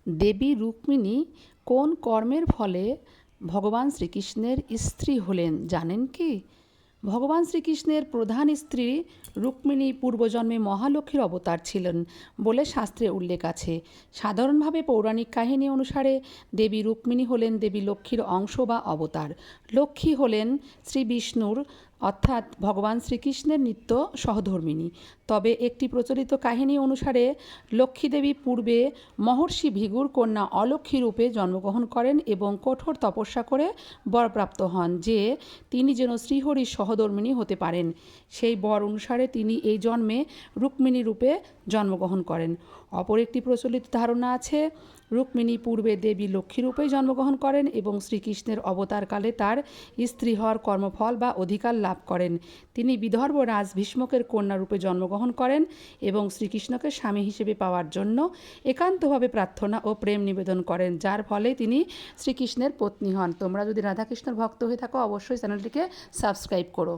দেবী রুক্মিণী কোন কর্মের ফলে ভগবান শ্রীকৃষ্ণের স্ত্রী হলেন জানেন কি? ভগবান শ্রীকৃষ্ণের প্রধান স্ত্রী রুক্মিণী পূর্বজন্মে মহালক্ষ্মীর অবতার ছিলেন বলে শাস্ত্রে উল্লেখ আছে। সাধারণভাবে পৌরাণিক কাহিনী অনুসারে দেবী রুক্মিণী হলেন দেবী লক্ষ্মীর অংশ বা অবতার। লক্ষ্মী হলেন শ্রী বিষ্ণুর অর্থাৎ ভগবান শ্রীকৃষ্ণের নিত্য সহধর্মিণী। তবে একটি প্রচলিত কাহিনী অনুসারে লক্ষ্মী দেবী পূর্বে মহর্ষি ভৃগুর কন্যা অলক্ষ্মী রূপে জন্মগ্রহণ করেন এবং কঠোর তপস্যা করে বরপ্রাপ্ত হন যে তিনি যেন শ্রীহরির সহধর্মিণী হতে পারেন। সেই বর অনুসারে তিনি এই জন্মে রুক্মিণী রূপে জন্মগ্রহণ করেন। অপর একটি প্রচলিত ধারণা আছে রুক্মিণী পূর্বে দেবী লক্ষ্মী রূপে জন্মগ্রহণ করেন এবং শ্রীকৃষ্ণের অবতারকালে তার স্ত্রী হওয়ার কর্মফল বা অধিকার লাভ করেন। তিনি বিদর্ভ রাজ ভীষ্মকের কন্যা রূপে জন্মগ্রহণ করেন এবং শ্রীকৃষ্ণকে স্বামী হিসেবে পাওয়ার জন্য একান্তভাবে প্রার্থনা ও প্রেম নিবেদন করেন, যার ফলে তিনি শ্রীকৃষ্ণের পত্নী হন। তোমরা যদি রাধাকৃষ্ণের ভক্ত হয়ে থাকো অবশ্যই চ্যানেলটিকে সাবস্ক্রাইব করো।